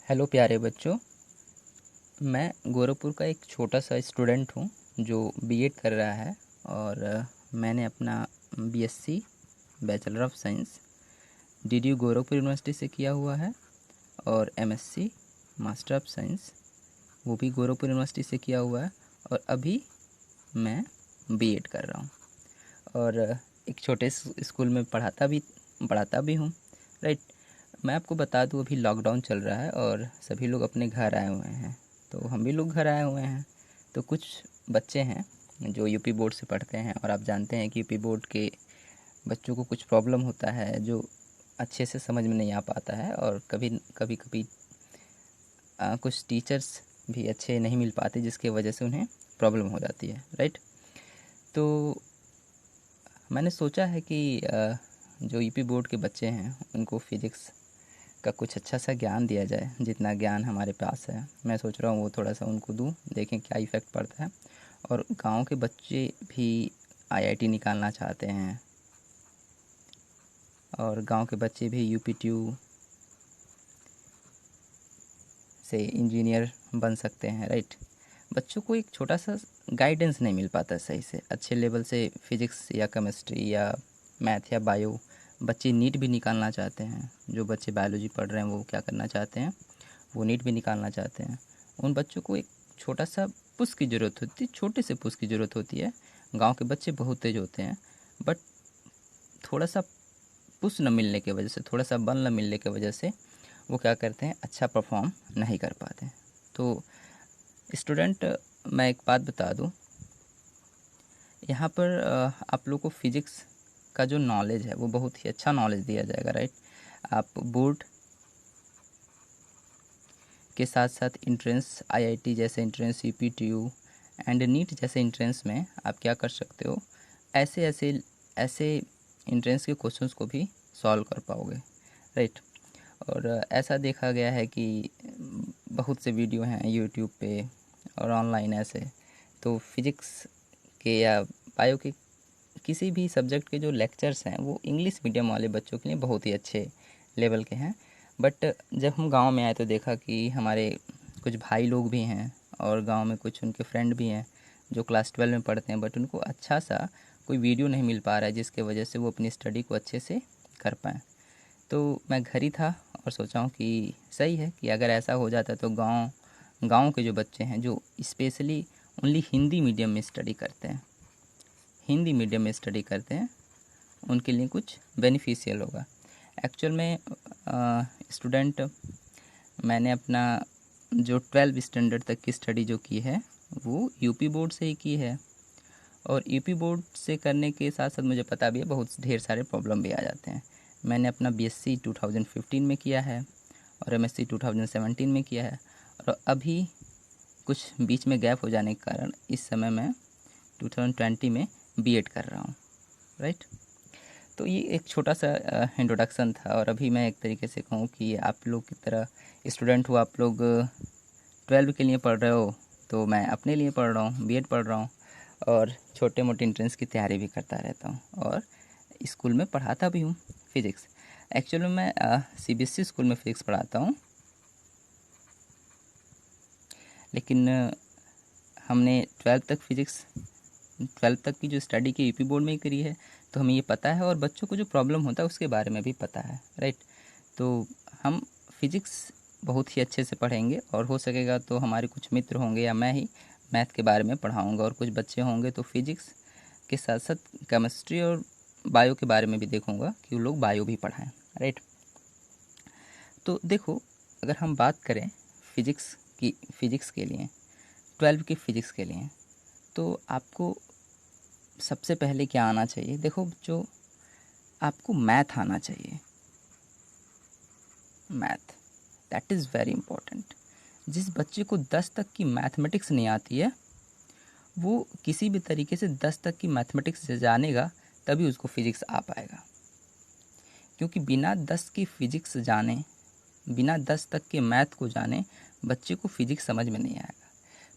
Hello प्यारे बच्चों। मैं गोरखपुर का एक छोटा सा स्टूडेंट हूँ जो बीएड कर रहा है। और मैंने अपना BSc bachelor of science DDU Gorakhpur university से किया हुआ है और एमएससी मास्टर ऑफ साइंस वो भी गोरखपुर यूनिवर्सिटी से किया हुआ है। और अभी मैं बीएड कर रहा हूँ और एक छोटे स्कूल में पढ़ाता भी हूँ। राइट। मैं आपको बता दूँ, अभी लॉकडाउन चल रहा है और सभी लोग अपने घर आए हुए हैं, तो हम भी लोग घर आए हुए हैं। तो कुछ बच्चे हैं जो यूपी बोर्ड से पढ़ते हैं और आप जानते हैं कि यूपी बोर्ड के बच्चों को कुछ प्रॉब्लम होता है जो अच्छे से समझ में नहीं आ पाता है। और कभी कभी कभी कुछ टीचर्स भी अच्छे नहीं मिल पाते जिसके वजह से उन्हें प्रॉब्लम हो जाती है। राइट। तो मैंने सोचा है कि जो यूपी बोर्ड के बच्चे हैं उनको फिज़िक्स का कुछ अच्छा सा ज्ञान दिया जाए। जितना ज्ञान हमारे पास है मैं सोच रहा हूँ वो थोड़ा सा उनको दूँ, देखें क्या इफ़ेक्ट पड़ता है। और गांव के बच्चे भी आईआईटी निकालना चाहते हैं और गांव के बच्चे भी यूपीटीयू से इंजीनियर बन सकते हैं। राइट। बच्चों को एक छोटा सा गाइडेंस नहीं मिल पाता सही से अच्छे लेवल से। फिज़िक्स या केमिस्ट्री या मैथ या बायो बच्चे नीट भी निकालना चाहते हैं। जो बच्चे बायोलॉजी पढ़ रहे हैं वो क्या करना चाहते हैं, वो नीट भी निकालना चाहते हैं। उन बच्चों को एक छोटा सा पुश की ज़रूरत होती है, छोटे से पुश की ज़रूरत होती है। गांव के बच्चे बहुत तेज होते हैं बट थोड़ा सा पुश न मिलने की वजह से, थोड़ा सा बल न मिलने की वजह से वो क्या करते हैं, अच्छा परफॉर्म नहीं कर पाते। तो स्टूडेंट, मैं एक बात बता दूं, यहाँ पर आप लोग को फिज़िक्स का जो नॉलेज है वो बहुत ही अच्छा नॉलेज दिया जाएगा। राइट। आप बोर्ड के साथ साथ इंट्रेंस आईआईटी जैसे इंट्रेंस, यूपीटीयू एंड नीट जैसे इंट्रेंस में आप क्या कर सकते हो, ऐसे ऐसे ऐसे इंट्रेंस के क्वेश्चंस को भी सॉल्व कर पाओगे। राइट। और ऐसा देखा गया है कि बहुत से वीडियो हैं यूट्यूब पे और ऑनलाइन ऐसे। तो फिज़िक्स के या बायो के किसी भी सब्जेक्ट के जो लेक्चर्स हैं वो इंग्लिश मीडियम वाले बच्चों के लिए बहुत ही अच्छे लेवल के हैं। बट जब हम गांव में आए तो देखा कि हमारे कुछ भाई लोग भी हैं और गांव में कुछ उनके फ्रेंड भी हैं जो क्लास 12 में पढ़ते हैं, बट उनको अच्छा सा कोई वीडियो नहीं मिल पा रहा है जिसके वजह से वो अपनी स्टडी को अच्छे से कर पाएँ। तो मैं घर ही था और सोचा हूँ कि सही है कि अगर ऐसा हो जाता तो गांव गांव के जो बच्चे हैं जो स्पेशली ओनली हिंदी मीडियम में स्टडी करते हैं उनके लिए कुछ बेनिफिशियल होगा। एक्चुअल में स्टूडेंट, मैंने अपना जो 12 स्टैंडर्ड तक की स्टडी जो की है वो यूपी बोर्ड से ही की है। और यूपी बोर्ड से करने के साथ साथ मुझे पता भी है बहुत ढेर सारे प्रॉब्लम भी आ जाते हैं। मैंने अपना बीएससी 2015 में किया है और एमएससी 2017 में किया है। और अभी कुछ बीच में गैप हो जाने के कारण इस समय मैं 2020 में बीएड कर रहा हूँ। राइट। तो ये एक छोटा सा इंट्रोडक्शन था। और अभी मैं एक तरीके से कहूँ कि आप लोग की तरह स्टूडेंट हो, आप लोग 12 के लिए पढ़ रहे हो, तो मैं अपने लिए पढ़ रहा हूँ, बीएड पढ़ रहा हूँ और छोटे मोटे एंट्रेंस की तैयारी भी करता रहता हूँ और स्कूल में पढ़ाता भी हूँ फिज़िक्स। एक्चुअली मैं सीबीएसई स्कूल में फिज़िक्स पढ़ाता हूँ, लेकिन हमने 12 तक की जो स्टडी की यूपी बोर्ड में ही करी है, तो हमें ये पता है और बच्चों को जो प्रॉब्लम होता है उसके बारे में भी पता है। राइट। तो हम फिज़िक्स बहुत ही अच्छे से पढ़ेंगे और हो सकेगा तो हमारे कुछ मित्र होंगे या मैं ही मैथ के बारे में पढ़ाऊँगा और कुछ बच्चे होंगे तो फिज़िक्स के साथ साथ केमिस्ट्री और बायो के बारे में भी देखूँगा कि वो लोग बायो भी पढ़ाएँ। राइट। तो देखो, अगर हम बात करें फ़िज़िक्स के लिए, 12 की फ़िज़िक्स के लिए, तो आपको सबसे पहले क्या आना चाहिए? देखो, जो आपको मैथ आना चाहिए। Math, that is very important. जिस बच्चे को 10 तक की मैथमेटिक्स नहीं आती है वो किसी भी तरीके से 10 तक की मैथमेटिक्स जानेगा तभी उसको फिज़िक्स आ पाएगा। क्योंकि बिना 10 की फिज़िक्स जाने, बिना 10 तक के मैथ को जाने बच्चे को फिज़िक्स समझ में नहीं आएगा।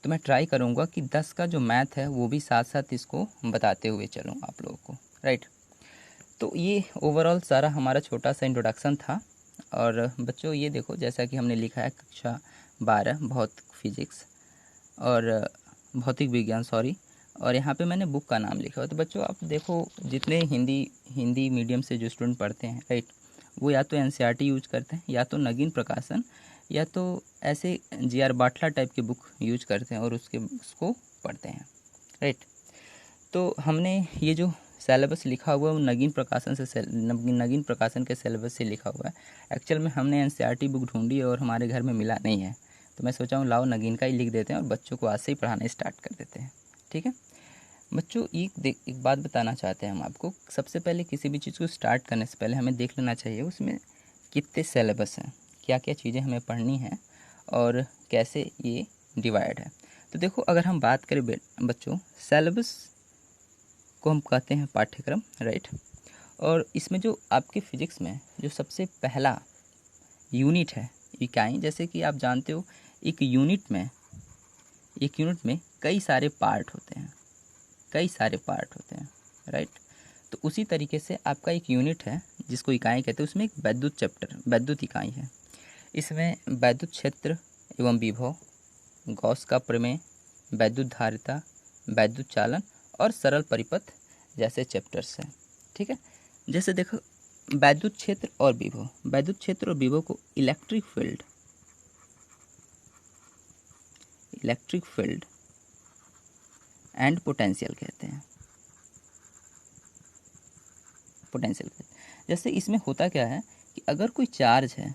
तो मैं ट्राई करूँगा कि 10 का जो मैथ है वो भी साथ साथ इसको बताते हुए चलूँ आप लोगों को। राइट। तो ये ओवरऑल सारा हमारा छोटा सा इंट्रोडक्शन था और बच्चों ये देखो, जैसा कि हमने लिखा है कक्षा 12 भौतिक फिजिक्स और भौतिक विज्ञान सॉरी, और यहाँ पे मैंने बुक का नाम लिखा हुआ। तो बच्चों आप देखो, जितने हिंदी मीडियम से जो स्टूडेंट पढ़ते हैं राइट, वो या तो एनसीईआरटी यूज करते हैं, या तो नगीन प्रकाशन, या तो ऐसे जीआर बाटला टाइप की बुक यूज करते हैं और उसको पढ़ते हैं राइट। तो हमने ये जो सिलेबस लिखा हुआ है वो नगीन प्रकाशन के सिलेबस से लिखा हुआ है। एक्चुअल में हमने एनसीईआरटी बुक ढूंढी और हमारे घर में मिला नहीं है, तो मैं सोचा हूँ लाओ नगीन का ही लिख देते हैं और बच्चों को आज से ही पढ़ाना स्टार्ट कर देते हैं। ठीक है बच्चों, एक बात बताना चाहते हैं हम आपको। सबसे पहले किसी भी चीज़ को स्टार्ट करने से पहले हमें देख लेना चाहिए उसमें कितने सिलेबस हैं, क्या क्या चीज़ें हमें पढ़नी हैं और कैसे ये डिवाइड है। तो देखो, अगर हम बात करें बच्चों, सिलेबस को हम कहते हैं पाठ्यक्रम राइट। और इसमें जो आपके फिजिक्स में जो सबसे पहला यूनिट है इकाई, जैसे कि आप जानते हो एक यूनिट में कई सारे पार्ट होते हैं राइट। तो उसी तरीके से आपका एक यूनिट है जिसको इकाई कहते हैं, उसमें एक वैद्युत इकाई है। इसमें वैद्युत क्षेत्र एवं विभव, गॉस का प्रमेय, वैद्युत धारिता, वैद्युत चालन और सरल परिपथ जैसे चैप्टर्स हैं। ठीक है, जैसे देखो वैद्युत क्षेत्र और विभव को इलेक्ट्रिक फील्ड एंड पोटेंशियल कहते हैं। जैसे इसमें होता क्या है कि अगर कोई चार्ज है,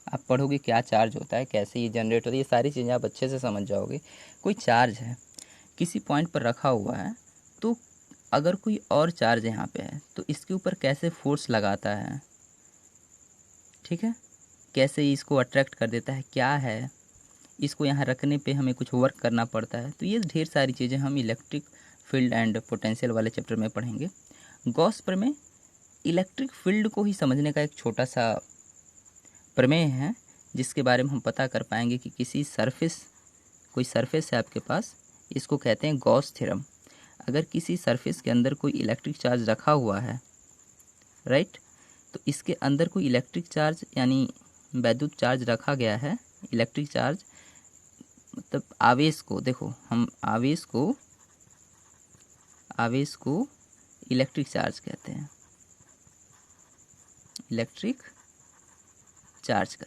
आप पढ़ोगे क्या चार्ज होता है, कैसे ये जनरेट होता है, ये सारी चीज़ें आप अच्छे से समझ जाओगे। कोई चार्ज है किसी पॉइंट पर रखा हुआ है, तो अगर कोई और चार्ज यहाँ पे है तो इसके ऊपर कैसे फोर्स लगाता है, ठीक है, कैसे इसको अट्रैक्ट कर देता है, क्या है, इसको यहाँ रखने पे हमें कुछ वर्क करना पड़ता है। तो ये ढेर सारी चीज़ें हम इलेक्ट्रिक फील्ड एंड पोटेंशियल वाले चैप्टर में पढ़ेंगे। गॉस प्रमेय इलेक्ट्रिक फील्ड को ही समझने का एक छोटा सा प्रमेय है, जिसके बारे में हम पता कर पाएंगे कि कोई सरफेस है आपके पास, इसको कहते हैं गॉस थ्योरम। अगर किसी सरफेस के अंदर कोई इलेक्ट्रिक चार्ज रखा हुआ है राइट, तो इसके अंदर कोई इलेक्ट्रिक चार्ज यानी वैद्युत चार्ज रखा गया है। इलेक्ट्रिक चार्ज मतलब आवेश को, देखो हम आवेश को इलेक्ट्रिक चार्ज कहते हैं,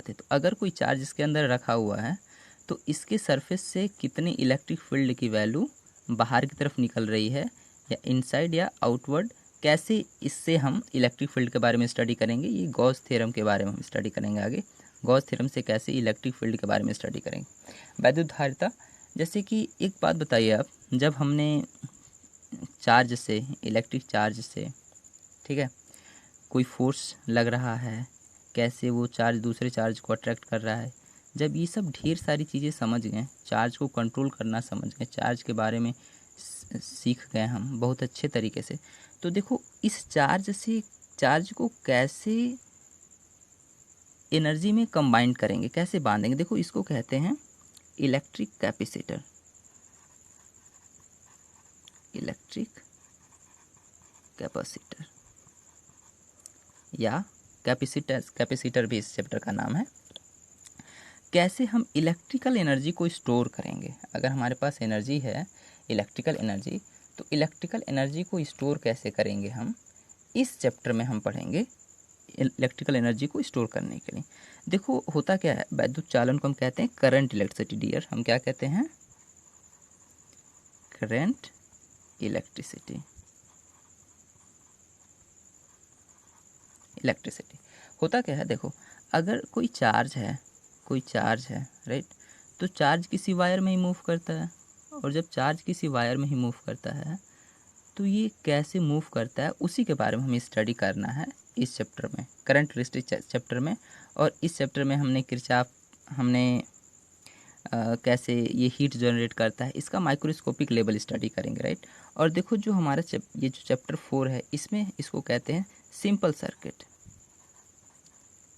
तो अगर कोई चार्ज इसके अंदर रखा हुआ है तो इसके सरफेस से कितने इलेक्ट्रिक फील्ड की वैल्यू बाहर की तरफ निकल रही है, या इनसाइड या आउटवर्ड, कैसे इससे हम इलेक्ट्रिक फील्ड के बारे में स्टडी करेंगे। ये गॉस थ्योरम के बारे में हम स्टडी करेंगे आगे। गॉस थ्योरम से कैसे इलेक्ट्रिक फील्ड के बारे में स्टडी करेंगे। वैद्युत धारिता, जैसे कि एक बात बताइए आप, जब हमने चार्ज से, इलेक्ट्रिक चार्ज से, ठीक है, कोई फोर्स लग रहा है, कैसे वो चार्ज दूसरे चार्ज को अट्रैक्ट कर रहा है, जब ये सब ढेर सारी चीज़ें समझ गए, चार्ज को कंट्रोल करना समझ गए, चार्ज के बारे में सीख गए हम बहुत अच्छे तरीके से, तो देखो इस चार्ज को कैसे एनर्जी में कंबाइन करेंगे, कैसे बांधेंगे। देखो इसको कहते हैं इलेक्ट्रिक कैपेसिटर या कैपेसिटर भी इस चैप्टर का नाम है। कैसे हम इलेक्ट्रिकल एनर्जी को स्टोर करेंगे। अगर हमारे पास एनर्जी है इलेक्ट्रिकल एनर्जी, तो इलेक्ट्रिकल एनर्जी को स्टोर कैसे करेंगे, हम इस चैप्टर में हम पढ़ेंगे इलेक्ट्रिकल एनर्जी को स्टोर करने के लिए। देखो होता क्या है, वैद्युत चालन को हम कहते हैं करंट इलेक्ट्रिसिटी। डियर, हम क्या कहते हैं, करंट इलेक्ट्रिसिटी। होता क्या है, देखो अगर कोई चार्ज है राइट, तो चार्ज किसी वायर में ही मूव करता है, और जब चार्ज किसी वायर में ही मूव करता है तो ये कैसे मूव करता है, उसी के बारे में हमें स्टडी करना है इस चैप्टर में, करंट इलेक्ट्रिसिटी चैप्टर में। और इस चैप्टर में हमने कैसे ये हीट जनरेट करता है, इसका माइक्रोस्कोपिक लेवल स्टडी करेंगे राइट। और देखो जो हमारा ये जो चैप्टर 4 है, इसमें इसको कहते हैं सिंपल सर्किट,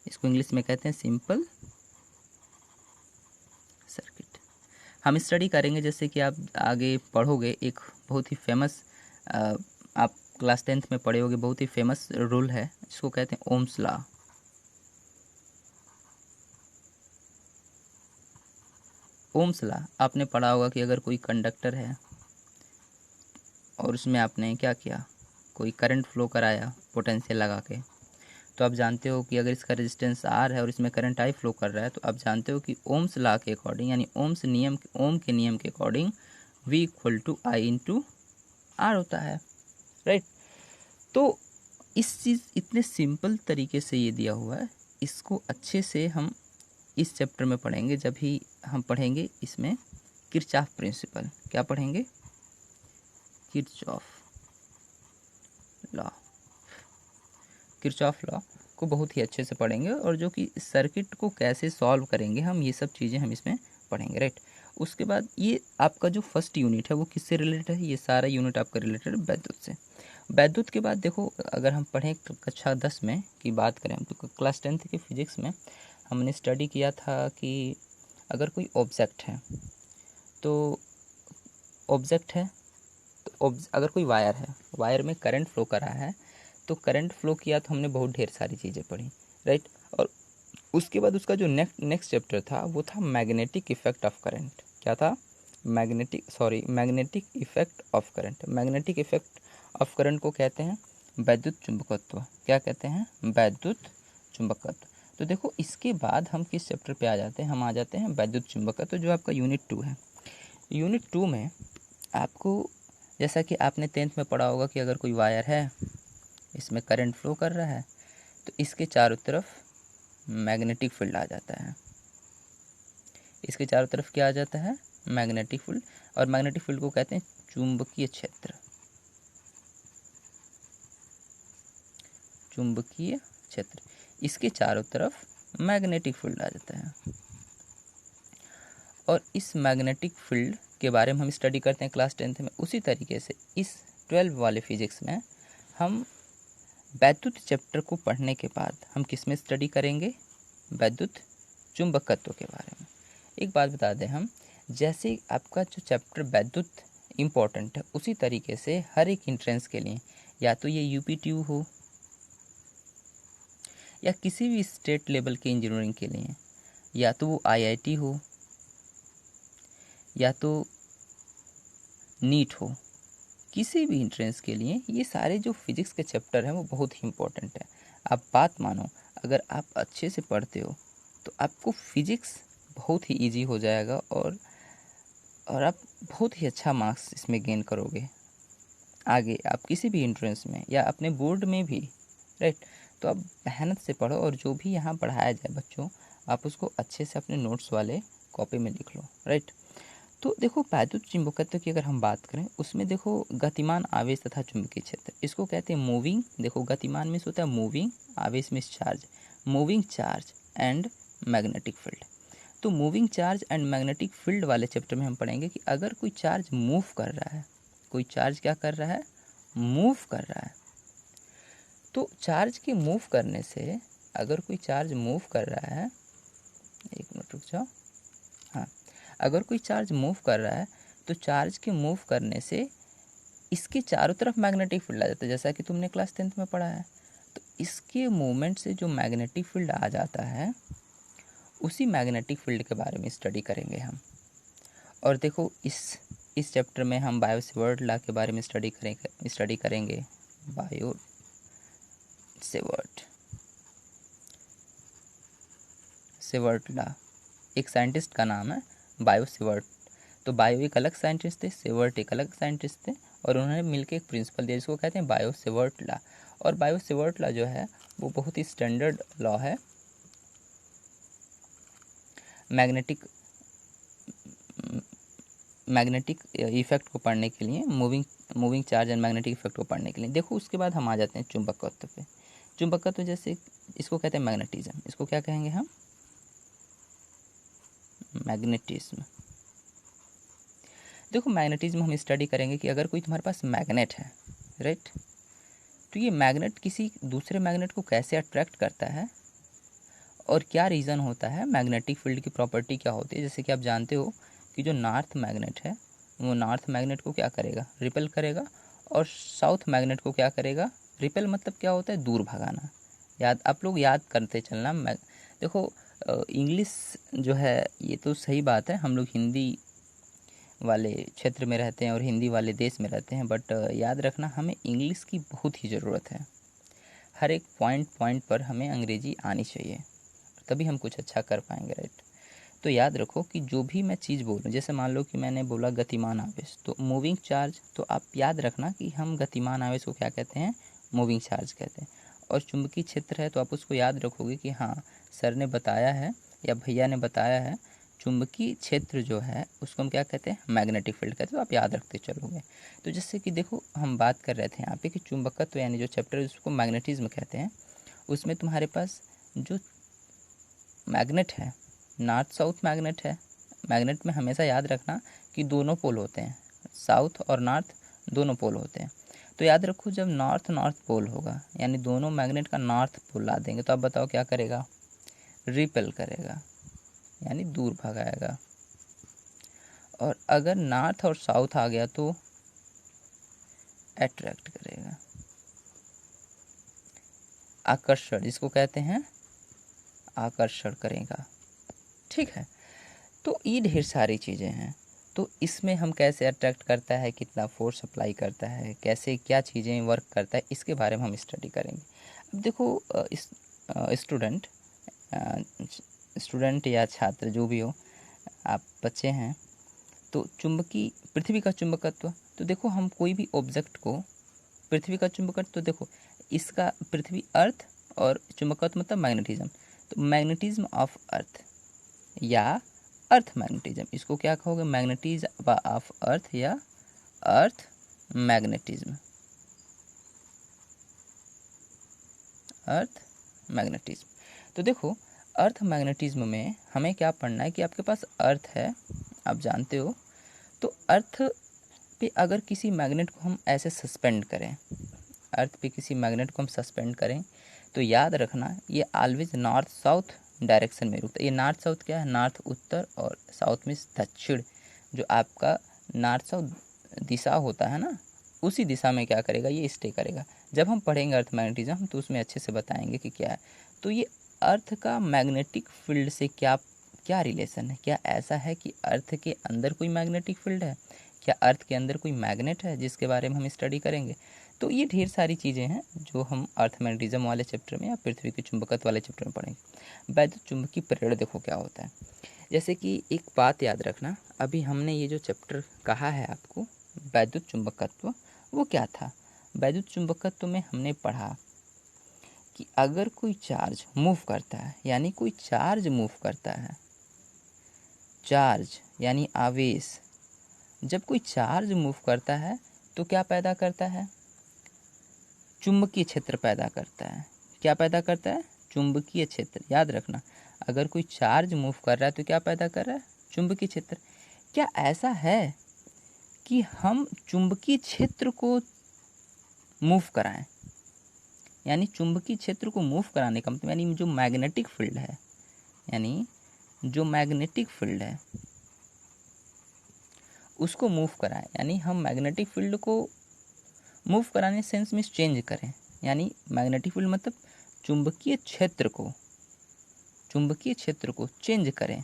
इसको इंग्लिश में कहते हैं सिंपल सर्किट। हम स्टडी करेंगे, जैसे कि आप आगे पढ़ोगे, एक बहुत ही फेमस, आप क्लास 10th में पढ़े होगे, बहुत ही फेमस रूल है, इसको कहते हैं ओम्स लॉ। ओम्स लॉ आपने पढ़ा होगा कि अगर कोई कंडक्टर है और उसमें आपने क्या किया, कोई करंट फ्लो कराया पोटेंशियल लगा के, तो आप जानते हो कि अगर इसका रेजिस्टेंस आर है और इसमें करंट आई फ्लो कर रहा है, तो आप जानते हो कि ओम्स लॉ के अकॉर्डिंग, यानी ओम के नियम के according V equal to I into R होता है, राइट। तो इस चीज़ इतने सिंपल तरीके से ये दिया हुआ है, इसको अच्छे से हम इस चैप्टर में पढ़ेंगे जब ही हम पढ़ेंगे इसमें किरचॉफ प्रिंसिपल। क्या पढ़ेंगे? Kirchhoff law. किरचॉफ लॉ को बहुत ही अच्छे से पढ़ेंगे और जो कि सर्किट को कैसे सॉल्व करेंगे हम, ये सब चीज़ें हम इसमें पढ़ेंगे, राइट। उसके बाद ये आपका जो फर्स्ट यूनिट है वो किससे रिलेटेड है? ये सारा यूनिट आपका रिलेटेड वैद्युत से। वैद्युत के बाद देखो, अगर हम पढ़ें कक्षा 10 में की बात करें हम, तो क्लास 10th के फिजिक्स में हमने स्टडी किया था कि अगर कोई ऑब्जेक्ट है तो अगर कोई वायर है, वायर में करंट फ्लो कर रहा है, तो करंट फ्लो किया तो हमने बहुत ढेर सारी चीज़ें पढ़ी, राइट। और उसके बाद उसका जो नेक्स्ट चैप्टर था वो था मैग्नेटिक इफेक्ट ऑफ करंट। क्या था? Magnetic effect of current. Magnetic effect of current को कहते हैं वैद्युत चुंबकत्व। क्या कहते हैं? वैद्युत चुंबकत्व। तो देखो, इसके बाद हम किस चैप्टर पे आ जाते हैं? हम आ जाते हैं वैद्युत चुंबकत्व, जो आपका यूनिट 2 है। यूनिट 2 में आपको, जैसा कि आपने 10th में पढ़ा होगा कि अगर कोई वायर है, इसमें करंट फ्लो कर रहा है, तो इसके चारों तरफ मैग्नेटिक फील्ड आ जाता है। इसके चारों तरफ क्या आ जाता है? Magnetic field. और मैग्नेटिक फील्ड को कहते हैं चुंबकीय क्षेत्र। चुंबकीय क्षेत्र, इसके चारों तरफ मैग्नेटिक फील्ड आ जाता है। और इस मैग्नेटिक फील्ड के बारे में हम स्टडी करते हैं क्लास 10th में। उसी तरीके से इस 12 वाले फिजिक्स में हम वैद्युत चैप्टर को पढ़ने के बाद हम किस में स्टडी करेंगे? वैद्युत चुंबकत्व के बारे में। एक बात बता दें हम, जैसे आपका जो चैप्टर वैद्युत इम्पोर्टेंट है, उसी तरीके से हर एक एंट्रेंस के लिए, या तो ये UPTU हो या किसी भी स्टेट लेवल के इंजीनियरिंग के लिए, या तो वो IIT हो या तो नीट हो, किसी भी एंट्रेंस के लिए ये सारे जो फिजिक्स के चैप्टर हैं वो बहुत ही इम्पोर्टेंट है। आप बात मानो, अगर आप अच्छे से पढ़ते हो तो आपको फिजिक्स बहुत ही इजी हो जाएगा और आप बहुत ही अच्छा मार्क्स इसमें गेन करोगे। आगे आप किसी भी एंट्रेंस में या अपने बोर्ड में भी, राइट। तो आप मेहनत से पढ़ो और जो भी यहाँ पढ़ाया जाए बच्चों, आप उसको अच्छे से अपने नोट्स वाले कॉपी में लिख लो, राइट। तो देखो, वैद्युत चुंबकत्व की अगर हम बात करें, उसमें देखो गतिमान, आवेश तथा चुंबकीय क्षेत्र, इसको कहते हैं मूविंग। देखो, गतिमान में होता है मूविंग, आवेश में charge, moving charge and magnetic field. तो moving charge and magnetic field वाले चैप्टर में हम पढ़ेंगे कि अगर कोई चार्ज मूव कर रहा है, कोई चार्ज क्या कर रहा है? मूव कर रहा है। तो चार्ज के मूव करने से, अगर कोई चार्ज मूव कर रहा है, एक मिनट रुक जाओ, हाँ, अगर कोई चार्ज मूव कर रहा है तो चार्ज के मूव करने से इसके चारों तरफ मैग्नेटिक फील्ड आ जाता है, जैसा कि तुमने क्लास 10th में पढ़ा है। तो इसके मूवमेंट से जो मैग्नेटिक फील्ड आ जाता है, उसी मैग्नेटिक फील्ड के बारे में स्टडी करेंगे हम। और देखो, इस चैप्टर में हम बायो सेवर्ट लॉ के बारे में स्टडी करेंगे। बायो सेवर्ट लॉ, एक साइंटिस्ट का नाम है बायो सेवर्ट। तो बायो एक अलग साइंटिस्ट थे, सेवर्ट एक अलग साइंटिस्ट थे, और उन्होंने मिलकर एक प्रिंसिपल दिया जिसको कहते हैं बायो सेवर्ट लॉ। और बायो सेवर्ट लॉ जो है वो बहुत ही स्टैंडर्ड लॉ है मैग्नेटिक इफेक्ट को पढ़ने के लिए, moving charge and magnetic effect को पढ़ने के लिए। देखो, उसके बाद हम आ जाते हैं चुंबकत्व पे। चुंबकत्व जैसे, इसको कहते हैं मैग्नेटिज्म। इसको क्या कहेंगे हम? मैग्नेटिज्म। देखो, मैग्नेटिज्म हम स्टडी करेंगे कि अगर कोई तुम्हारे पास मैग्नेट है, राइट, तो ये मैग्नेट किसी दूसरे मैग्नेट को कैसे अट्रैक्ट करता है और क्या रीज़न होता है, मैग्नेटिक फील्ड की प्रॉपर्टी क्या होती है। जैसे कि आप जानते हो कि जो नॉर्थ मैग्नेट है वो नॉर्थ मैग्नेट को क्या करेगा? रिपेल करेगा। और साउथ मैग्नेट को क्या करेगा? रिपेल मतलब क्या होता है? दूर भगाना। आप लोग याद करते चलना। देखो, इंग्लिश जो है ये तो सही बात है, हम लोग हिंदी वाले क्षेत्र में रहते हैं और हिंदी वाले देश में रहते हैं, बट याद रखना हमें इंग्लिश की बहुत ही ज़रूरत है। हर एक पॉइंट पॉइंट पर हमें अंग्रेजी आनी चाहिए, तभी हम कुछ अच्छा कर पाएंगे, राइट। तो याद रखो कि जो भी मैं चीज़ बोलूँ, जैसे मान लो कि मैंने बोला गतिमान आवेश, तो मूविंग चार्ज, तो आप याद रखना कि हम गतिमान आवेश को क्या कहते हैं, मूविंग चार्ज कहते हैं। और चुंबकीय क्षेत्र है तो आप उसको याद रखोगे कि हाँ सर ने बताया है या भैया ने बताया है, चुंबकीय क्षेत्र जो है उसको हम क्या कहते हैं, मैग्नेटिक फील्ड कहते हैं, तो आप याद रखते चलोगे। तो जैसे कि देखो हम बात कर रहे थे यहाँ पे कि चुंबकत्व यानी जो चैप्टर है उसको मैग्नेटिज्म कहते हैं, उसमें तुम्हारे पास जो मैग्नेट है, नॉर्थ साउथ मैग्नेट है। मैग्नेट में हमेशा याद रखना कि दोनों पोल होते हैं, साउथ और नॉर्थ दोनों पोल होते हैं। तो याद रखो जब नॉर्थ नॉर्थ पोल होगा यानी दोनों मैग्नेट का नॉर्थ पोल ला देंगे तो आप बताओ क्या करेगा, रिपेल करेगा यानी दूर भगाएगा। और अगर नॉर्थ और साउथ आ गया तो अट्रैक्ट करेगा, आकर्षण जिसको कहते हैं, आकर्षण करेगा, ठीक है। तो ये ढेर सारी चीज़ें हैं। तो इसमें हम कैसे अट्रैक्ट करता है, कितना फोर्स अप्लाई करता है, कैसे क्या चीज़ें वर्क करता है, इसके बारे में हम स्टडी करेंगे। अब देखो स्टूडेंट स्टूडेंट या छात्र जो भी हो, आप बच्चे हैं, तो चुंबकीय पृथ्वी का चुंबकत्व, तो देखो हम कोई भी ऑब्जेक्ट को, पृथ्वी का चुंबकत्व, तो देखो इसका पृथ्वी अर्थ और चुंबकत्व मतलब मैग्नेटिज्म, तो मैग्नेटिज्म ऑफ अर्थ या अर्थ मैग्नेटिज्म, इसको क्या कहोगे, मैग्नेटिज्म ऑफ अर्थ या अर्थ मैग्नेटिज्म, अर्थ मैग्नेटिज्म। तो देखो अर्थ मैग्नेटिज्म में हमें क्या पढ़ना है कि आपके पास अर्थ है, आप जानते हो, तो अर्थ पे अगर किसी मैग्नेट को हम ऐसे सस्पेंड करें, अर्थ पे किसी मैग्नेट को हम सस्पेंड करें, तो याद रखना ये ऑलवेज नॉर्थ साउथ डायरेक्शन में रुकता है। ये नॉर्थ साउथ क्या है, नॉर्थ उत्तर और साउथ में दक्षिण, जो आपका नॉर्थ साउथ दिशा होता है ना, उसी दिशा में क्या करेगा, ये स्टे करेगा। जब हम पढ़ेंगे अर्थ मैग्नेटिज्म तो उसमें अच्छे से बताएंगे कि क्या है। तो ये अर्थ का मैग्नेटिक फील्ड से क्या क्या रिलेशन है, क्या ऐसा है कि अर्थ के अंदर कोई मैग्नेटिक फील्ड है, क्या अर्थ के अंदर कोई मैग्नेट है, जिसके बारे में हम स्टडी करेंगे। तो ये ढेर सारी चीज़ें हैं जो हम अर्थ मैग्नेटिज्म वाले चैप्टर में या पृथ्वी के चुंबकत्व वाले चैप्टर में पढ़ेंगे। वैद्युत चुंबकीय प्रेरण देखो क्या होता है। जैसे कि एक बात याद रखना, अभी हमने ये जो चैप्टर कहा है आपको वैद्युत चुंबकत्व, वो क्या था, वैद्युत चुंबकत्व में हमने पढ़ा कि अगर कोई चार्ज मूव करता है, यानी कोई चार्ज मूव करता है, चार्ज यानी आवेश, जब कोई चार्ज मूव करता है तो क्या पैदा करता है, चुंबकीय क्षेत्र पैदा करता है। क्या पैदा करता है, चुंबकीय क्षेत्र। याद रखना अगर कोई चार्ज मूव कर रहा है तो क्या पैदा कर रहा है, चुंबकीय क्षेत्र। क्या ऐसा है कि हम चुंबकीय क्षेत्र को मूव कराएं, यानी चुंबकीय क्षेत्र को मूव कराने का मतलब यानी जो मैग्नेटिक फील्ड है, यानी जो मैग्नेटिक फील्ड है उसको मूव कराएं, यानी हम मैग्नेटिक फील्ड को मूव कराने सेंस में चेंज करें, यानी मैग्नेटिक फील्ड मतलब चुंबकीय क्षेत्र को चेंज करें।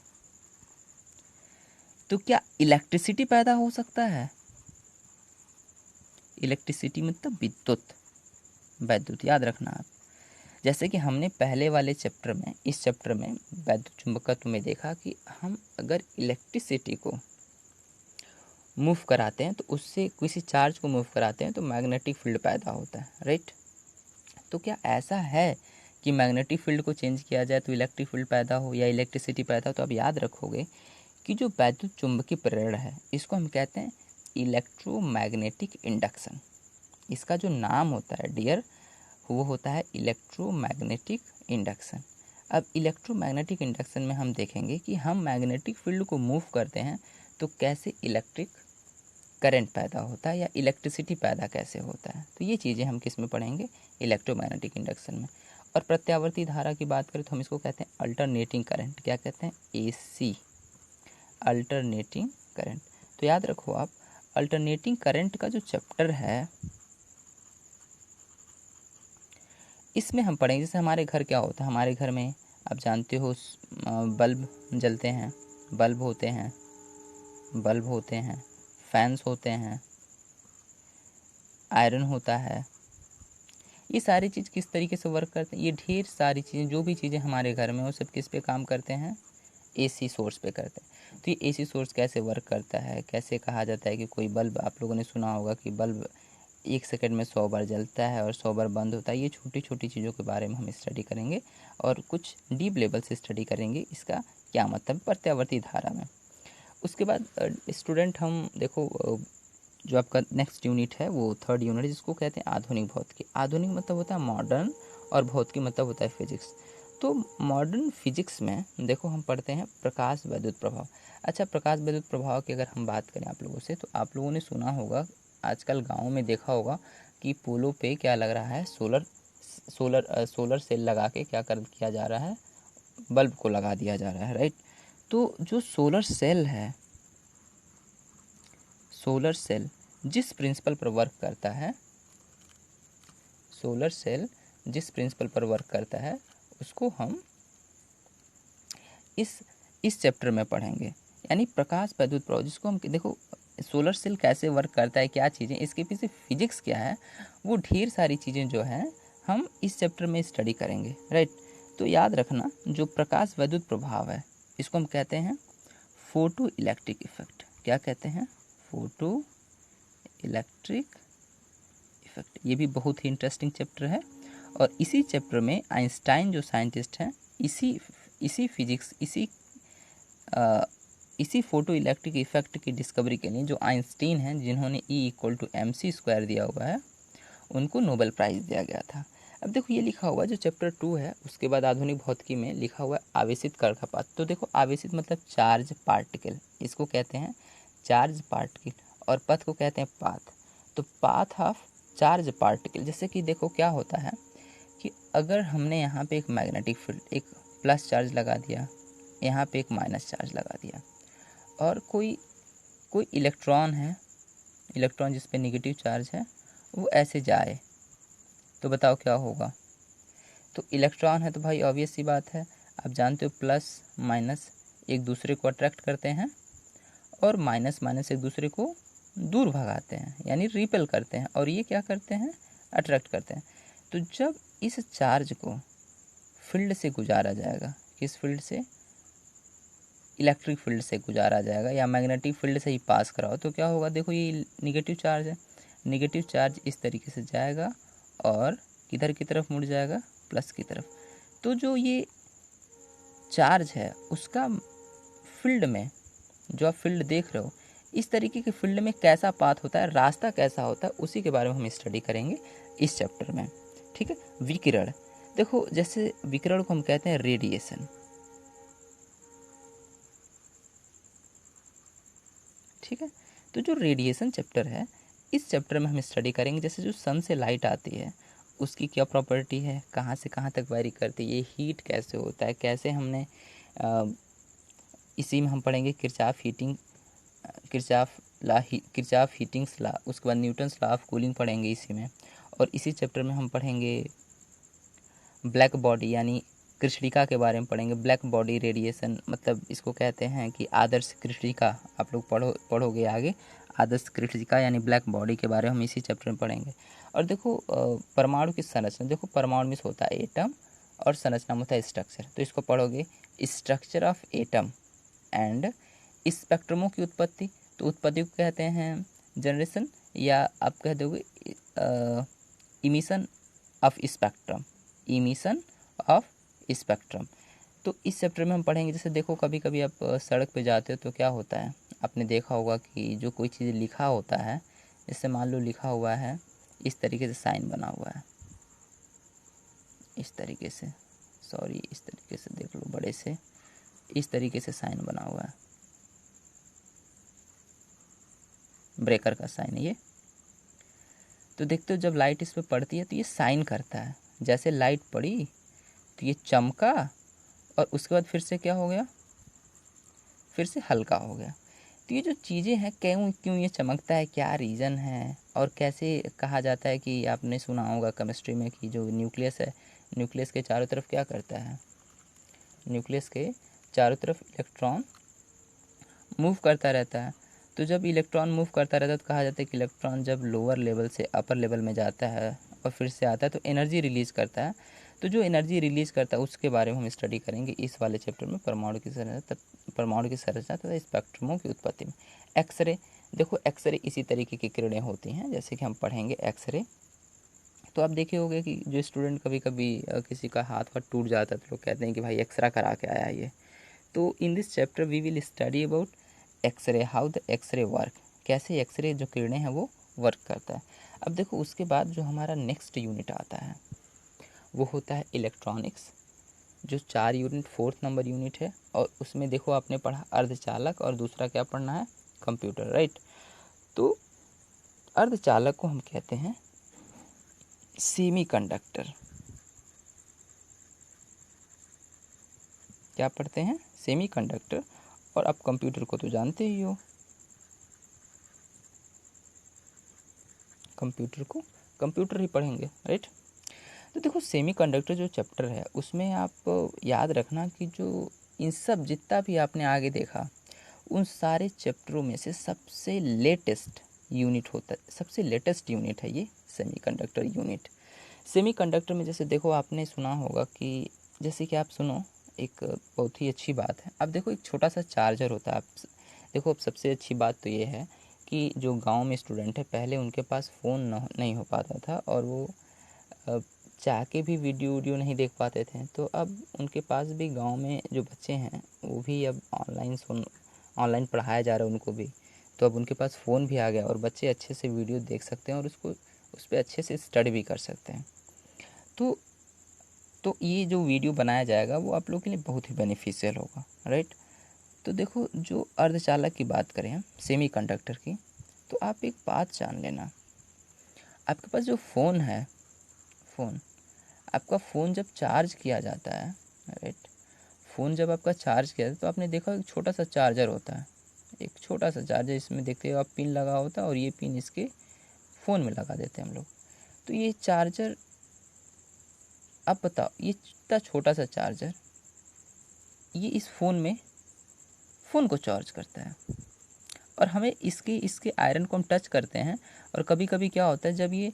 तो क्या इलेक्ट्रिसिटी पैदा हो सकता है, इलेक्ट्रिसिटी मतलब विद्युत, वैद्युत, याद रखना आप। जैसे कि हमने पहले वाले चैप्टर में, इस चैप्टर में वैद्युत चुंबकत्व में देखा कि हम अगर इलेक्ट्रिसिटी को मूव कराते हैं तो उससे किसी चार्ज को मूव कराते हैं तो मैग्नेटिक फील्ड पैदा होता है, राइट। तो क्या ऐसा है कि मैग्नेटिक फील्ड को चेंज किया जाए तो इलेक्ट्रिक फील्ड पैदा हो या इलेक्ट्रिसिटी पैदा हो, तो आप याद रखोगे कि जो वैद्युत चुंबकीय प्रेरण है इसको हम कहते हैं इलेक्ट्रोमैग्नेटिक इंडक्शन। इसका जो नाम होता है डियर, वो होता है इलेक्ट्रोमैग्नेटिक इंडक्शन। अब इलेक्ट्रोमैग्नेटिक इंडक्शन में हम देखेंगे कि हम मैग्नेटिक फील्ड को मूव करते हैं तो कैसे इलेक्ट्रिक करंट पैदा होता है या इलेक्ट्रिसिटी पैदा कैसे होता है। तो ये चीज़ें हम किस में पढ़ेंगे, इलेक्ट्रोमैग्नेटिक इंडक्शन में। और प्रत्यावर्ती धारा की बात करें तो हम इसको कहते हैं अल्टरनेटिंग करंट, क्या कहते हैं, AC, अल्टरनेटिंग करंट। तो याद रखो आप, अल्टरनेटिंग करंट का जो चैप्टर है इसमें हम पढ़ेंगे, जैसे हमारे घर क्या होता है, हमारे घर में आप जानते हो बल्ब जलते हैं, बल्ब होते हैं, फैंस होते हैं, आयरन होता है। ये सारी चीज़ किस तरीके से वर्क करते हैं? ये ढेर सारी चीज़ें, जो भी चीज़ें हमारे घर में वो सब किस पे काम करते हैं? एसी सोर्स पे करते हैं। तो ये एसी सोर्स कैसे वर्क करता है? कैसे कहा जाता है कि कोई बल्ब, आप लोगों ने सुना होगा कि बल्ब 1 सेकंड में 100 बार जलता है और 100 बार बंद होता है। ये छोटी छोटी चीज़ों के बारे में हम स्टडी करेंगे और कुछ डीप लेवल से स्टडी करेंगे इसका क्या मतलब प्रत्यावर्ती धारा में। उसके बाद स्टूडेंट हम देखो, जो आपका नेक्स्ट यूनिट है वो 3rd यूनिट, जिसको कहते हैं आधुनिक भौतिकी। आधुनिक मतलब होता है मॉडर्न और भौतिकी मतलब होता है फिजिक्स। तो मॉडर्न फिजिक्स में देखो हम पढ़ते हैं प्रकाश वैद्युत प्रभाव। अच्छा, प्रकाश वैद्युत प्रभाव की अगर हम बात करें आप लोगों से, तो आप लोगों ने सुना होगा, आजकल गाँव में देखा होगा कि पोलों पे क्या लग रहा है, सोलर सेल लगा के क्या कर किया जा रहा है, बल्ब को लगा दिया जा रहा है, राइट। तो जो सोलर सेल है, सोलर सेल जिस प्रिंसिपल पर वर्क करता है, सोलर सेल जिस प्रिंसिपल पर वर्क करता है उसको हम इस चैप्टर में पढ़ेंगे, यानी प्रकाश वैद्युत प्रभाव, जिसको हम देखो सोलर सेल कैसे वर्क करता है, क्या चीज़ें इसके पीछे फिजिक्स क्या है, वो ढेर सारी चीज़ें जो हैं हम इस चैप्टर में स्टडी करेंगे, राइट। तो याद रखना, जो प्रकाश वैद्युत प्रभाव है इसको हम कहते हैं फोटो इलेक्ट्रिक इफेक्ट। क्या कहते हैं? Photo electric effect. ये भी बहुत ही इंटरेस्टिंग चैप्टर है और इसी चैप्टर में आइंस्टाइन जो साइंटिस्ट हैं, इसी फिजिक्स, इसी फोटो इलेक्ट्रिक इफेक्ट की डिस्कवरी के लिए जो आइंस्टीन हैं, जिन्होंने E=mc² दिया हुआ है, उनको नोबेल प्राइज़ दिया गया था। अब देखो ये लिखा हुआ है जो चैप्टर 2 है, उसके बाद आधुनिक भौतिकी में लिखा हुआ है आवेशित कण का पथ। तो देखो आवेशित मतलब चार्ज पार्टिकल, इसको कहते हैं चार्ज पार्टिकल, और पथ को कहते हैं पाथ। तो पाथ ऑफ चार्ज पार्टिकल, जैसे कि देखो क्या होता है कि अगर हमने यहाँ पे एक मैग्नेटिक फील्ड, एक प्लस चार्ज लगा दिया, यहाँ पे एक माइनस चार्ज लगा दिया, और कोई इलेक्ट्रॉन है, इलेक्ट्रॉन जिस पे नेगेटिव चार्ज है, वो ऐसे जाए, तो बताओ क्या होगा? तो इलेक्ट्रॉन है तो भाई ऑब्वियस सी बात है, आप जानते हो प्लस माइनस एक दूसरे को अट्रैक्ट करते हैं और माइनस माइनस एक दूसरे को दूर भगाते हैं, यानी रिपेल करते हैं, और ये क्या करते हैं? अट्रैक्ट करते हैं। तो जब इस चार्ज को फील्ड से गुजारा जाएगा, किस फील्ड से? इलेक्ट्रिक फील्ड से गुजारा जाएगा या मैग्नेटिक फील्ड से ही पास कराओ, तो क्या होगा? देखो ये निगेटिव चार्ज है, निगेटिव चार्ज इस तरीके से जाएगा और किधर की तरफ मुड़ जाएगा? प्लस की तरफ। तो जो ये चार्ज है उसका फील्ड में, जो आप फील्ड देख रहे हो, इस तरीके के फील्ड में कैसा पाथ होता है, रास्ता कैसा होता है, उसी के बारे में हम स्टडी करेंगे इस चैप्टर में, ठीक है। विकिरण, देखो जैसे विकिरण को हम कहते हैं रेडिएशन, ठीक है। तो जो रेडिएशन चैप्टर है, इस चैप्टर में हम स्टडी करेंगे जैसे जो सन से लाइट आती है उसकी क्या प्रॉपर्टी है, कहाँ से कहाँ तक वेरी करती है, ये हीट कैसे होता है, कैसे हमने इसी में हम पढ़ेंगे किरचॉफ हीटिंग्स लॉ, उसके बाद न्यूटन्स लॉ ऑफ कूलिंग पढ़ेंगे इसी में। और इसी चैप्टर में हम पढ़ेंगे ब्लैक बॉडी यानी कृष्णिका के बारे में पढ़ेंगे। ब्लैक बॉडी रेडिएशन मतलब इसको कहते हैं कि आदर्श कृष्णिका, आप लोग पढ़ोगे आगे, आदर्श कृष्णिका यानी ब्लैक बॉडी के बारे में हम इसी चैप्टर में पढ़ेंगे। और देखो परमाणु की संरचना, देखो परमाणु में होता है एटम और संरचना में होता है स्ट्रक्चर, तो इसको पढ़ोगे स्ट्रक्चर ऑफ एटम एंड स्पेक्ट्रमों की उत्पत्ति। तो उत्पत्ति को कहते हैं जनरेशन, या आप कह दोगे emission of spectrum, emission of spectrum. तो इस चैप्टर में हम पढ़ेंगे, जैसे देखो कभी कभी आप सड़क पे जाते हो तो क्या होता है, आपने देखा होगा कि जो कोई चीज़ लिखा होता है, जैसे मान लो लिखा हुआ है इस तरीके से, साइन बना हुआ है इस तरीके से, सॉरी इस तरीके से देख लो बड़े से, इस तरीके से साइन बना हुआ है, ब्रेकर का साइन है ये। तो देखते हो जब लाइट इस पर पड़ती है तो ये साइन करता है, जैसे लाइट पड़ी तो ये चमका और उसके बाद फिर से क्या हो गया, फिर से हल्का हो गया। तो ये जो चीज़ें हैं, क्यों ये चमकता है, क्या रीज़न है, और कैसे कहा जाता है कि आपने सुना होगा केमिस्ट्री में कि जो न्यूक्लियस है, न्यूक्लियस के चारों तरफ क्या करता है, न्यूक्लियस के चारों तरफ इलेक्ट्रॉन मूव करता रहता है। तो जब इलेक्ट्रॉन मूव करता रहता है तो कहा जाता है कि इलेक्ट्रॉन जब लोअर लेवल से अपर लेवल में जाता है और फिर से आता है तो एनर्जी रिलीज़ करता है। तो जो एनर्जी रिलीज़ करता है उसके बारे में हम स्टडी करेंगे इस वाले चैप्टर में, परमाणु की संरचना तथा स्पेक्ट्रमों की उत्पत्ति में। एक्सरे, देखो एक्सरे इसी तरीके की किरणें होती हैं, जैसे कि हम पढ़ेंगे एक्सरे। तो आप देखे होंगे कि जो स्टूडेंट कभी कभी किसी का हाथ वाथ टूट जाता है तो लोग कहते हैं कि भाई एक्सरा करा के आया ये। तो in this chapter we will study about X-ray, how the X-ray work, कैसे एक्सरे जो किरणें हैं वो वर्क करता है। अब देखो उसके बाद जो हमारा नेक्स्ट यूनिट आता है वो होता है इलेक्ट्रॉनिक्स, जो 4 यूनिट 4th नंबर यूनिट है। और उसमें देखो आपने पढ़ा अर्धचालक और दूसरा क्या पढ़ना है, कंप्यूटर, राइट। तो अर्धचालक को हम कहते हैं सेमीकंडक्टर। क्या पढ़ते हैं, सेमीकंडक्टर। और आप कंप्यूटर को तो जानते ही हो, कंप्यूटर ही पढ़ेंगे, राइट। तो देखो सेमीकंडक्टर जो चैप्टर है उसमें आप याद रखना कि जो इन सब जितना भी आपने आगे देखा उन सारे चैप्टरों में से सबसे लेटेस्ट यूनिट होता है, सबसे लेटेस्ट यूनिट है ये सेमीकंडक्टर यूनिट। सेमीकंडक्टर में जैसे देखो आपने सुना होगा कि, जैसे कि आप सुनो एक बहुत ही अच्छी बात है। अब देखो एक छोटा सा चार्जर होता है। आप देखो, अब सबसे अच्छी बात तो ये है कि जो गांव में स्टूडेंट है पहले उनके पास फ़ोन नहीं हो पाता था और वो चाह के भी वीडियो नहीं देख पाते थे। तो अब उनके पास भी, गांव में जो बच्चे हैं वो भी अब ऑनलाइन पढ़ाया जा रहा है उनको भी। तो अब उनके पास फ़ोन भी आ गया और बच्चे अच्छे से वीडियो देख सकते हैं और उस पर अच्छे से स्टडी भी कर सकते हैं। तो ये जो वीडियो बनाया जाएगा वो आप लोगों के लिए बहुत ही बेनिफिशियल होगा, राइट। तो देखो जो अर्धचालक की बात करें हम, सेमीकंडक्टर की, तो आप एक बात जान लेना, आपके पास जो फ़ोन है, आपका फ़ोन जब चार्ज किया जाता है, राइट, फ़ोन जब आपका चार्ज किया जाता है तो आपने देखा एक छोटा सा चार्जर होता है, एक छोटा सा चार्जर, इसमें देखते हो आप पिन लगा होता है और ये पिन इसके फ़ोन में लगा देते हैं हम लोग। तो ये चार्जर, अब बताओ ये इतना छोटा सा चार्जर ये इस फ़ोन को चार्ज करता है और हमें इसके आयरन को हम टच करते हैं। और कभी कभी क्या होता है, जब ये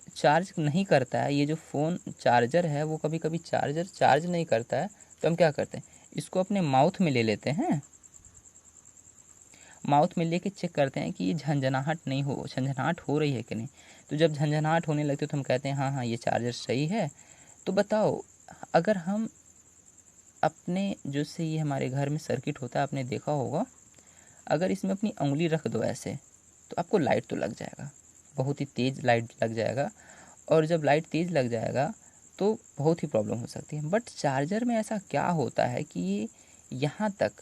चार्ज नहीं करता है, ये जो फ़ोन चार्जर है वो कभी कभी चार्ज नहीं करता है, तो हम क्या करते हैं, इसको अपने माउथ में ले लेते हैं, माउथ में लेके चेक करते हैं कि ये झंझनाहट हो रही है कि नहीं। तो जब झंझनाहट होने लगती है तो हम कहते हैं हाँ हाँ ये चार्जर सही है। तो बताओ, अगर हम अपने, जो से ये हमारे घर में सर्किट होता है आपने देखा होगा, अगर इसमें अपनी उंगली रख दो ऐसे तो आपको लाइट तो लग जाएगा, बहुत ही तेज़ लाइट लग जाएगा। और जब लाइट तेज़ लग जाएगा तो बहुत ही प्रॉब्लम हो सकती है। बट चार्जर में ऐसा क्या होता है कि ये यहाँ तक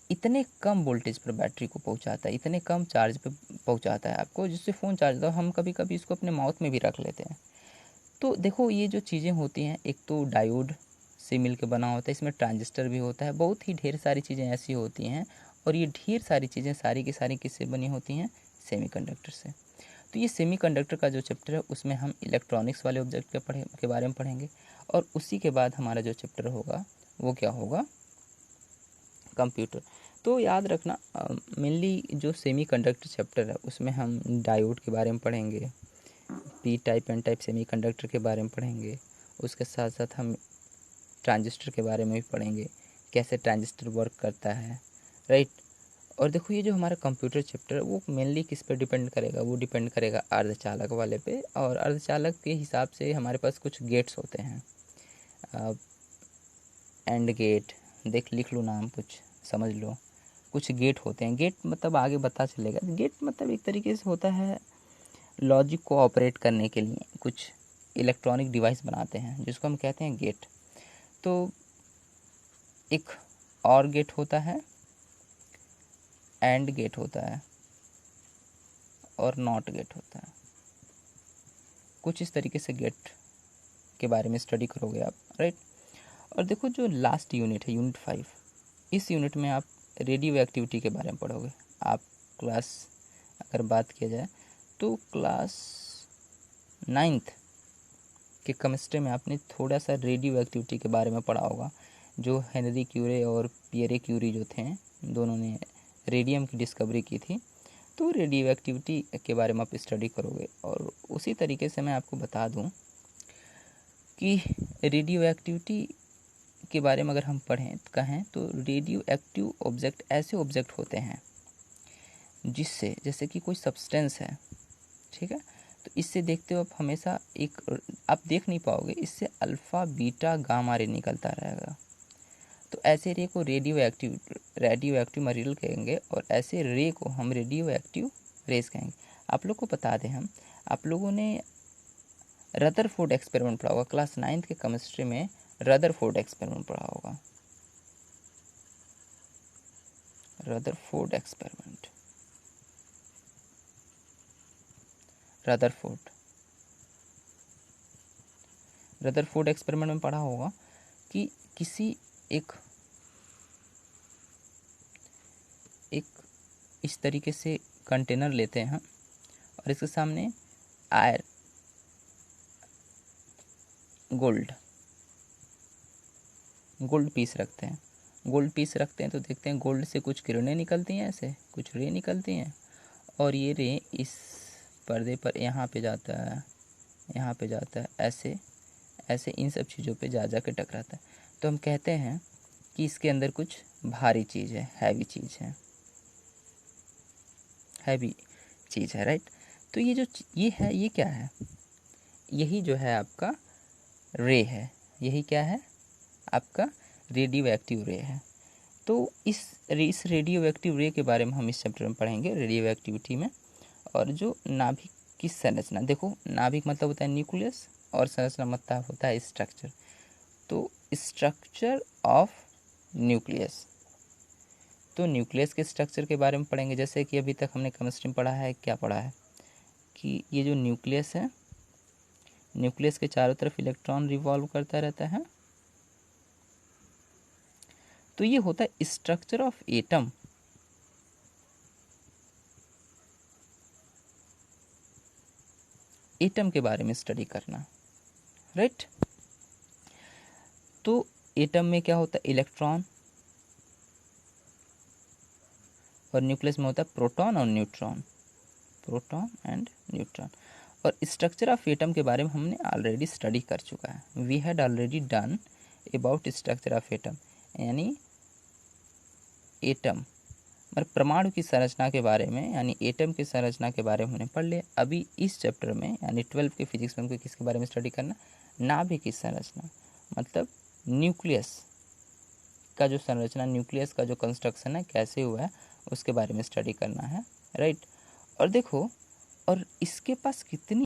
इतने कम वोल्टेज पर बैटरी को पहुँचाता है, इतने कम चार्ज पे पहुँचाता है आपको, जिससे फ़ोन चार्ज होता है। हम कभी कभी इसको अपने माउथ में भी रख लेते हैं। तो देखो ये जो चीज़ें होती हैं, एक तो डायोड से मिल के बना होता है, इसमें ट्रांजिस्टर भी होता है, बहुत ही ढेर सारी चीज़ें ऐसी होती हैं। और ये ढेर सारी चीज़ें सारी की सारी किससे बनी होती हैं, सेमीकंडक्टर से। तो ये सेमीकंडक्टर का जो चैप्टर है उसमें हम इलेक्ट्रॉनिक्स वाले ऑब्जेक्ट के बारे में पढ़ेंगे। और उसी के बाद हमारा जो चैप्टर होगा वो क्या होगा, कंप्यूटर। तो याद रखना मेनली जो सेमीकंडक्टर चैप्टर है उसमें हम डायोड के बारे में पढ़ेंगे, P type N type semiconductor के बारे में पढ़ेंगे। उसके साथ साथ हम ट्रांजिस्टर के बारे में भी पढ़ेंगे, कैसे ट्रांजिस्टर वर्क करता है, राइट। और देखो ये जो हमारा कंप्यूटर चैप्टर है वो मेनली किस पे डिपेंड करेगा, वो डिपेंड करेगा अर्धचालक वाले पे। और अर्धचालक के हिसाब से हमारे पास कुछ गेट्स होते हैं, एंड गेट, लिख लो नाम, कुछ समझ लो। कुछ गेट होते हैं, गेट मतलब आगे पता चलेगा। गेट मतलब एक तरीके से होता है लॉजिक को ऑपरेट करने के लिए कुछ इलेक्ट्रॉनिक डिवाइस बनाते हैं जिसको हम कहते हैं गेट। तो एक और गेट होता है, एंड गेट होता है और नॉट गेट होता है। कुछ इस तरीके से गेट के बारे में स्टडी करोगे आप, राइट। और देखो जो लास्ट यूनिट है, यूनिट 5, इस यूनिट में आप रेडियो एक्टिविटी के बारे में पढ़ोगे। आप क्लास, अगर बात किया जाए तो क्लास 9th के केमिस्ट्री में आपने थोड़ा सा रेडियो एक्टिविटी के बारे में पढ़ा होगा। जो हेनरी क्यूरे और पियरे क्यूरी जो थे, दोनों ने रेडियम की डिस्कवरी की थी। तो रेडियो एक्टिविटी के बारे में आप स्टडी करोगे। और उसी तरीके से मैं आपको बता दूं कि रेडियो एक्टिविटी के बारे में अगर हम कहें तो रेडियो एक्टिव ऑब्जेक्ट ऐसे ऑब्जेक्ट होते हैं जिससे, जैसे कि कोई सब्सटेंस है, ठीक है, तो इससे देखते हो आप हमेशा आप देख नहीं पाओगे, इससे अल्फ़ा बीटा गामा रे निकलता रहेगा। तो ऐसे रे को रेडियो एक्टिव मटेरियल कहेंगे और ऐसे रे को हम रेडियो एक्टिव रेस कहेंगे। आप लोग को बता दें, आप लोगों ने रदरफोर्ड एक्सपेरिमेंट पढ़ा होगा, क्लास 9th के केमिस्ट्री में रदरफोर्ड एक्सपेरिमेंट पढ़ा होगा। रदरफोर्ड एक्सपेरिमेंट, रदरफोर्ड एक्सपेरिमेंट में पढ़ा होगा कि किसी एक इस तरीके से कंटेनर लेते हैं और इसके सामने गोल्ड पीस रखते हैं। तो देखते हैं गोल्ड से कुछ किरणें निकलती हैं, ऐसे कुछ रे निकलती हैं, और ये रे इस पर्दे पर यहाँ पे जाता है, ऐसे इन सब चीज़ों पे जा के टकराता है। तो हम कहते हैं कि इसके अंदर कुछ भारी चीज़ है, हैवी चीज़ है, राइट। तो ये जो ये है, ये क्या है? यही जो है आपका रे है, यही क्या है? आपका रेडियो एक्टिव रे है। तो इस रेडियो एक्टिव रे के बारे में हम इस चैप्टर में पढ़ेंगे, रेडियो एक्टिविटी में। और जो नाभिक की संरचना, देखो नाभिक मतलब होता है न्यूक्लियस और संरचना मतलब होता है स्ट्रक्चर। तो स्ट्रक्चर ऑफ न्यूक्लियस, तो न्यूक्लियस के स्ट्रक्चर के बारे में पढ़ेंगे। जैसे कि अभी तक हमने केमिस्ट्री में पढ़ा है, क्या पढ़ा है कि ये जो न्यूक्लियस है, न्यूक्लियस के चारों तरफ इलेक्ट्रॉन रिवॉल्व करता रहता है। तो ये होता है स्ट्रक्चर ऑफ एटम। एटम के बारे में स्टडी करना, राइट। तो एटम में क्या होता है? इलेक्ट्रॉन, और न्यूक्लियस में होता है प्रोटॉन एंड न्यूट्रॉन। और स्ट्रक्चर ऑफ एटम के बारे में हमने ऑलरेडी स्टडी कर चुका है। We had already done about structure of atom, यानी एटम मतलब परमाणु की संरचना के बारे में, यानी एटम की संरचना के बारे में हमने पढ़ लिया। अभी इस चैप्टर में यानी 12 के फिजिक्स में हमको किसके बारे में स्टडी करना? नाभिक की संरचना, मतलब न्यूक्लियस का जो संरचना, न्यूक्लियस का जो कंस्ट्रक्शन है कैसे हुआ है, उसके बारे में स्टडी करना है, राइट। और देखो, और इसके पास कितनी